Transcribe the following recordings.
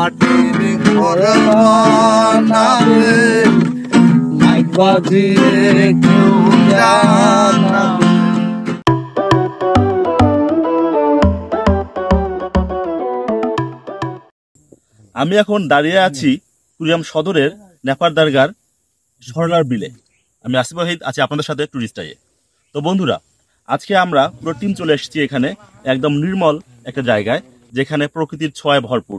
মাটির ঘর বানাবে মাইক বাজিয়ে কেউ জানাবে। আমি এখন দাঁড়িয়ে আছি কুড়িগ্রাম সদরের নেপার দরগার সরলার বিলে। আমি আসিফ ওয়াহিদ আছি আপনাদের সাথে টুরিস্টাইয়ে। তো বন্ধুরা, আজকে আমরা পুরো টিম চলে এসেছি এখানে একদম নির্মল একটা জায়গায় যেখানে প্রকৃতির ছোঁয়ায় ভরপুর।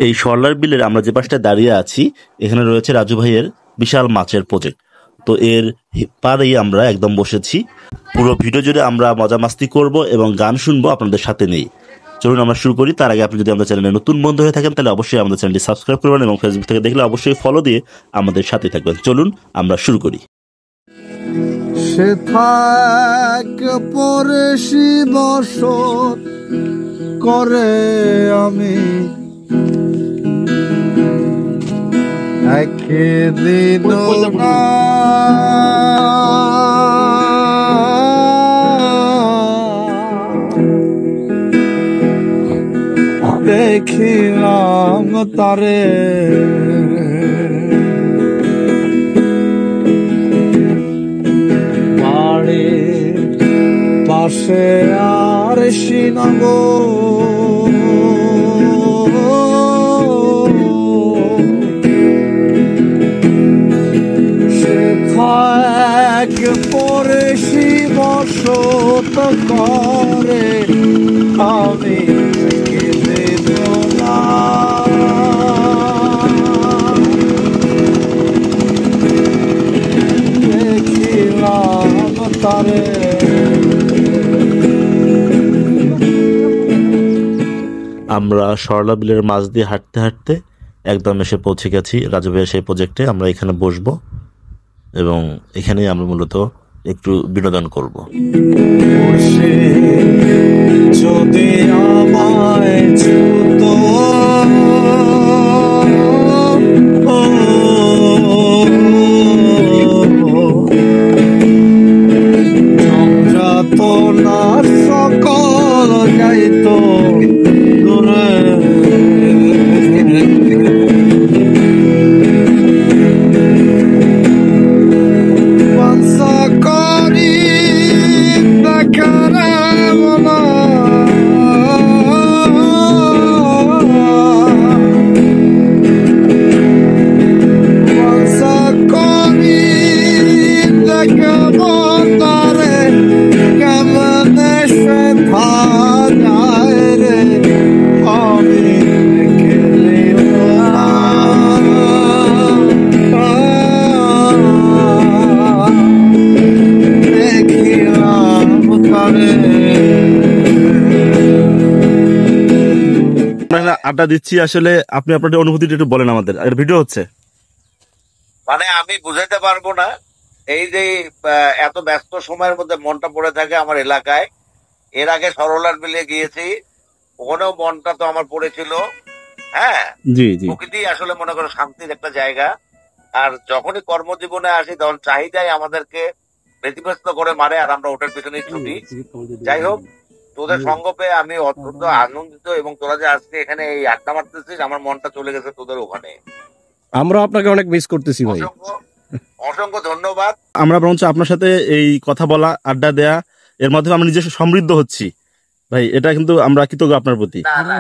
এই সরলার বিলের আমরা যে পাশটা দাঁড়িয়ে আছি এখানে রয়েছে রাজু ভাইয়ের বিশাল মাছের প্রজেক্ট। তো এর পাড়েই আমরা একদম বসেছি। পুরো ভিডিও জুড়ে আমরা মজা মাস্তি করব এবং গান শুনবো আপনাদের সাথে নেই। চলুন আমরা শুরু করি। তার আগে আপনি যদি আমাদের চ্যানেলে নতুন বন্ধু হয়ে থাকেন তাহলে অবশ্যই আমাদের চ্যানেলটি সাবস্ক্রাইব করবেন এবং ফেসবুক থেকে দেখলে অবশ্যই ফলো দিয়ে আমাদের সাথে থাকবেন। চলুন আমরা শুরু করি। সে থাক পরে বসত করে আমি একদিন না দেখিলাম তারে বাড়ির পাশে আর সিনাব সে থাক পরে বসত করে আমি আমরা সরলা বিলের মাছ দিয়ে হাঁটতে হাঁটতে একদম এসে পৌঁছে গেছি রাজু ভাইয়ের সেই প্রজেক্টে। আমরা এখানে বসবো এবং এখানেই আমরা মূলত একটু বিনোদন করব। যদি আমায় ছুতো না সকল যাইতো দূরে বাসা করি দেখার মনা বাসা করি দেখাব তারে কেমনে সে ভাজায় রে আমি দেখিলাম তারে। আড্ডা দিচ্ছি, আসলে আপনি আপনাদের অনুভূতিটা একটু বলেন আমাদের। আর ভিডিও হচ্ছে মানে আমি বুঝাইতে পারবো না। এই যে এত ব্যস্ত সময়ের মধ্যে মনটা পড়ে থাকে আমার এলাকায়। এর আগে সরলার বিলে গিয়েছি, ওখানেও মনটা তো আমার পড়েছিল। হ্যাঁ, জি জি, প্রকৃতি আসলে মনে করো শান্তির একটা জায়গা। আর যখনই কর্মজীবনে আসি তখন চাহিদাই আমাদেরকে ব্যতিব্যস্ত করে মারে, আর আমরা ওটার পিছনেই ছুটি। যাই হোক, তোদের সঙ্গ পেয়ে আমি অত্যন্ত আনন্দিত, এবং তোরা যে আজকে এখানে এই আড্ডা মারতেছিস আমার মনটা চলে গেছে তোদের ওখানে। আমরা আপনাকে অনেক মিস করতেছি ভাই। অসংখ্য ধন্যবাদ। আমরা বরঞ্চ আপনার সাথে এই কথা বলা, আড্ডা দেয়া, এর মাধ্যমে আমি নিজস্ব সমৃদ্ধ হচ্ছি ভাই। এটা কিন্তু আমরা কৃতজ্ঞ আপনার প্রতি। না না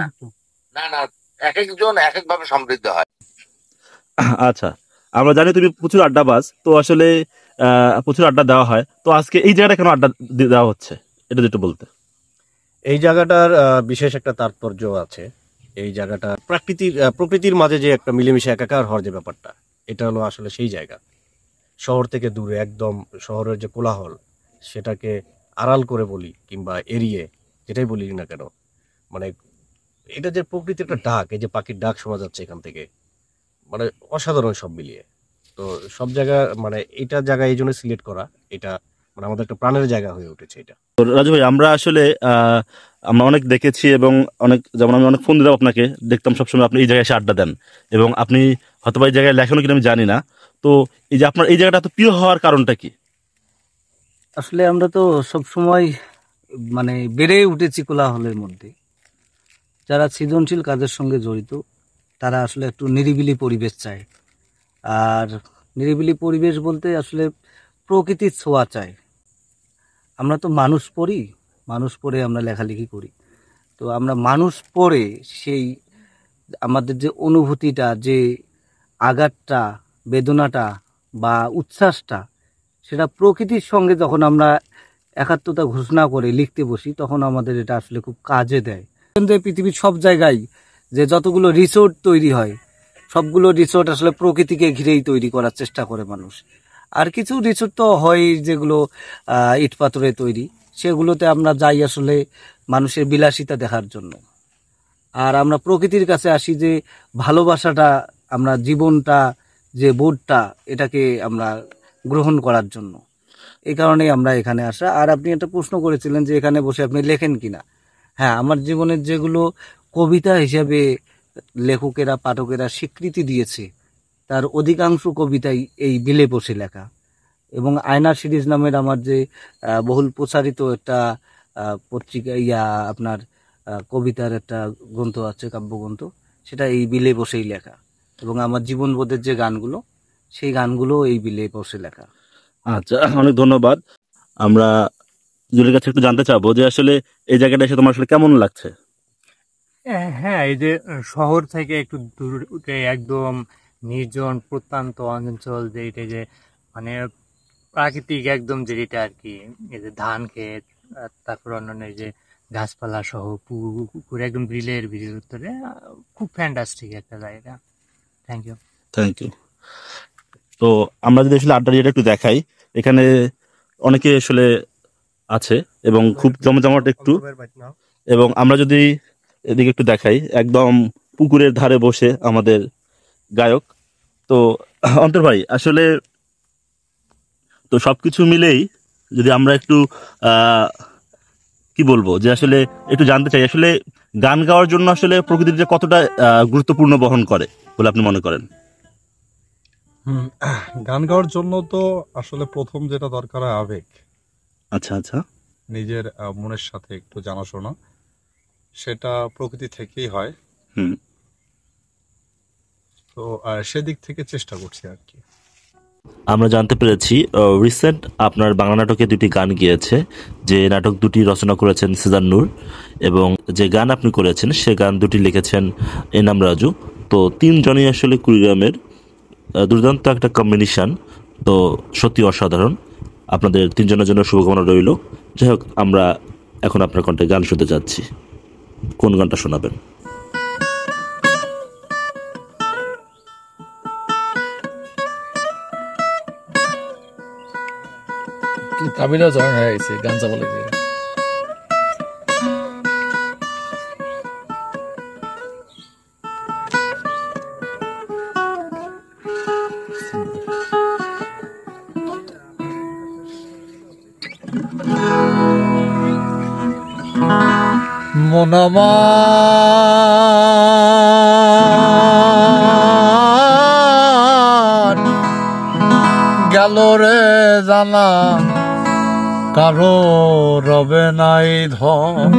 না না, এক একজন এক এক ভাবে সমৃদ্ধ হয়। আচ্ছা, আমরা জানি তুমি প্রচুর আড্ডাবাজ, তো আসলে প্রচুর আড্ডা দেওয়া হয়। তো আজকে এই জায়গাটা কেন আড্ডা দেওয়া হচ্ছে এটা একটু বলতে। এই জায়গাটার বিশেষ একটা তাৎপর্য আছে। এই জায়গাটা প্রকৃতির মাঝে যে একটা মিলেমিশে একাকার হওয়ার যে ব্যাপারটা, এটা হলো আসলে সেই জায়গা। শহর থেকে দূরে, একদম শহরের যে কোলাহল সেটাকে আড়াল করে বলি কিংবা এড়িয়ে, যেটাই বলি না কেন, মানে এটা যে প্রকৃতির একটা ডাক, এই যে পাখির ডাক শোনা যাচ্ছে এখান থেকে, মানে অসাধারণ সব মিলিয়ে। তো সব জায়গা মানে এটা জায়গা এই জন্য সিলেক্ট করা, এটা মানে আমাদের একটা প্রাণের জায়গা হয়ে উঠেছে এটা। তো রাজু ভাই, আমরা আসলে আমরা অনেক দেখেছি এবং অনেক, যেমন আমি অনেক ফোন দিতাম আপনাকে, দেখতাম সবসময় আপনি এই জায়গায় এসে আড্ডা দেন, এবং আপনি হয়তো এই জায়গায় লেখানো কিনা আমি জানি না। তো এই যে আপনার এই জায়গাটা এত প্রিয় হওয়ার কারণটা কি? আসলে আমরা তো সব সময় মানে বেড়ে উঠেছি কোলাহলের মধ্যে। যারা সৃজনশীল কাজের সঙ্গে জড়িত তারা আসলে একটু নিরিবিলি পরিবেশ চায়। আর নিরিবিলি পরিবেশ বলতে আসলে প্রকৃতির ছোঁয়া চায়। আমরা তো মানুষ পড়ি, মানুষ পড়ে আমরা লেখালেখি করি, তো আমরা মানুষ পড়ে সেই আমাদের যে অনুভূতিটা, যে আঘাতটা, বেদনাটা বা উচ্ছ্বাসটা, সেটা প্রকৃতির সঙ্গে যখন আমরা একাত্মতা ঘোষণা করে লিখতে বসি, তখন আমাদের এটা আসলে খুব কাজে দেয়। কিন্তু পৃথিবীর সব জায়গায় যে যতগুলো রিসোর্ট তৈরি হয়, সবগুলো রিসোর্ট আসলে প্রকৃতিকে ঘিরেই তৈরি করার চেষ্টা করে মানুষ। আর কিছু রিসোর্ট তো হয় যেগুলো ইট পাথরে তৈরি, সেগুলোতে আমরা যাই আসলে মানুষের বিলাসিতা দেখার জন্য। আর আমরা প্রকৃতির কাছে আসি যে ভালোবাসাটা, আমরা জীবনটা, যে বোধটা, এটাকে আমরা গ্রহণ করার জন্য। এই কারণেই আমরা এখানে আসা। আর আপনি একটা প্রশ্ন করেছিলেন যে এখানে বসে আপনি লেখেন কিনা। হ্যাঁ, আমার জীবনের যেগুলো কবিতা হিসেবে লেখকেরা, পাঠকেরা স্বীকৃতি দিয়েছে, তার অধিকাংশ কবিতাই এই বিলে বসে লেখা। এবং আয়না সিরিজ নামের আমার যে বহুল প্রচারিত একটা পত্রিকা, আপনার কবিতার একটা গ্রন্থ আছে, কাব্যগ্রন্থ, সেটা এই বিলে বসেই লেখা। এবং আমার জীবনবোধের যে গানগুলো, সেই গানগুলো এই বিলে বসে লেখা। আচ্ছা, অনেক ধন্যবাদ। আমরা জুলির কাছে একটু জানতে চাবো যে আসলে এই জায়গাটা এসে তোমার আসলে কেমন লাগছে? হ্যাঁ, এই যে শহর থেকে একটু দূরে একদম নির্জন প্রত্যন্ত অঞ্চল, যেটা যে মানে প্রাকৃতিক একদম, যেটা আর কি, এই যে ধান ক্ষেত, তারপর অন্যান্য এই যে গাছপালা সহ পুকুর, একদম বিলের ভিতরে, খুব ফ্যান্টাস্টিক একটা জায়গা। Thank you. Thank you. তো আমরা যদি আসলে আড্ডা একটু দেখাই, এখানে অনেকে আসলে আছে এবং খুব জমজমাট একটু। এবং আমরা যদি এদিকে একটু দেখাই, একদম পুকুরের ধারে বসে আমাদের গায়ক। তো অন্তর ভাই, আসলে তো সবকিছু মিলেই যদি আমরা একটু কি বলবো, যে আসলে একটু জানতে চাই, আসলে গান গাওয়ার জন্য আসলে প্রকৃতির যে কতটা গুরুত্বপূর্ণ বহন করে বলে আপনি মনে করেন? গান গাওয়ার জন্য তো আসলে প্রথম যেটা দরকার হয় আবেগ। আচ্ছা আচ্ছা। নিজের মনের সাথে একটু জানাশোনা, সেটা প্রকৃতি থেকেই হয়। হুম। তো সেদিক থেকে চেষ্টা করছি আর কি। আমরা জানতে পেরেছি রিসেন্ট আপনার বাংলা নাটকে 2টি গান গিয়েছে, যে নাটক 2টি রচনা করেছেন সিজান নূর, এবং যে গান আপনি করেছেন সে গান 2টি লিখেছেন এনাম রাজু। তো 3 জনই আসলে কুড়িগ্রামের, দুর্দান্ত একটা কম্বিনেশন। তো সত্যি অসাধারণ। আপনাদের 3 জনের জন্য শুভকামনা রইল। যাই হোক, আমরা এখন আপনার কণ্ঠে গান শুনতে যাচ্ছি। কোন গানটা শোনাবেন? কাবিলা জয়েন হয়ে গেছে গান যা বলে যে মনমান গেল রে জানা, কারো রবে নাই ধন,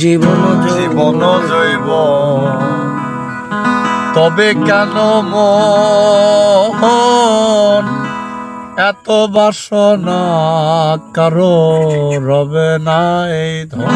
জীবন জীবন জৈব, তবে কেন মন এত বাসনা, কারো রবে নাই ধন।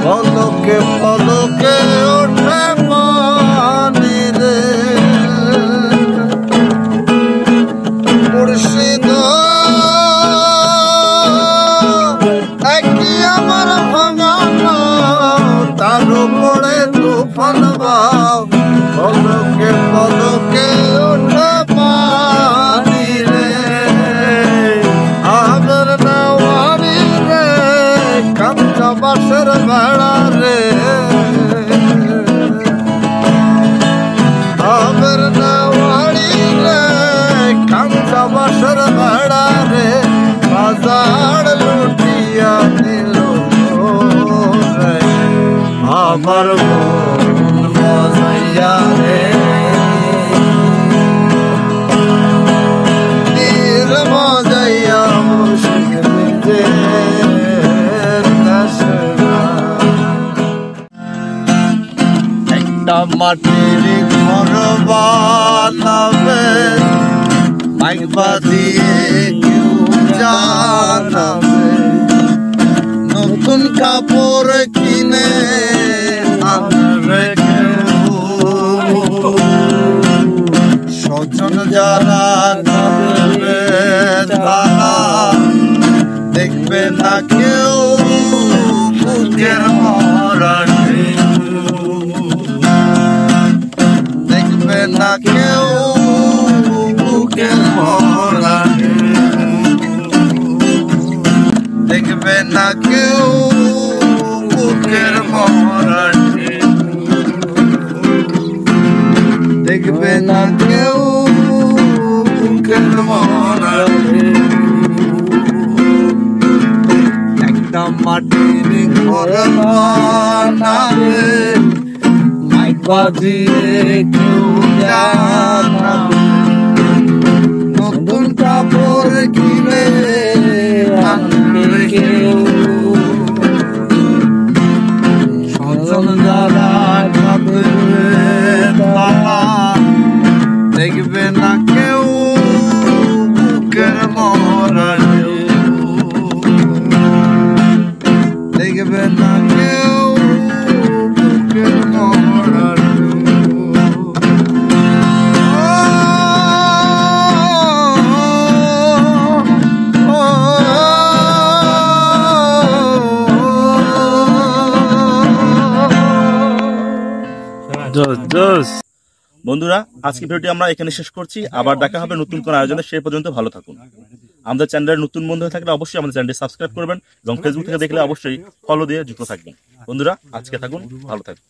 পলকে মাটির ঘর বানাবে মাইক বাজিয়ে কেউ জানাবে নতুন কাপড় কিনে আনবে কেউ স্বজন যারা কাঁদবে তারা দেখবে না কেউ বুকের মরা দেখবে না কেউ বুকের মরা দেখবে না কেউ বুকের মরা দেখবে না কেউ বুকের মরা একটা মাটির ঘর বানাবে মাইক বাজিয়ে কেউ জানাবে নতুন কাপড় কিনে আনবে কেউ স্বজন যারা কাঁদবে তারা দেখবে না কেউ বুকের মরা দেখবে না কেউ বুকের মরা বন্ধুরা, আজকে ভিডিওটি আমরা এখানে শেষ করছি। আবার দেখা হবে নতুন কোন আয়োজনে। সেই পর্যন্ত ভালো থাকুন। আমাদের চ্যানেলের নতুন বন্ধু হয়ে থাকলে অবশ্যই আমাদের চ্যানেলটি সাবস্ক্রাইব করবেন এবং ফেসবুক থেকে দেখলে অবশ্যই ফলো দিয়ে যুক্ত থাকবেন। বন্ধুরা, আজকে থাকুন, ভালো থাকুন।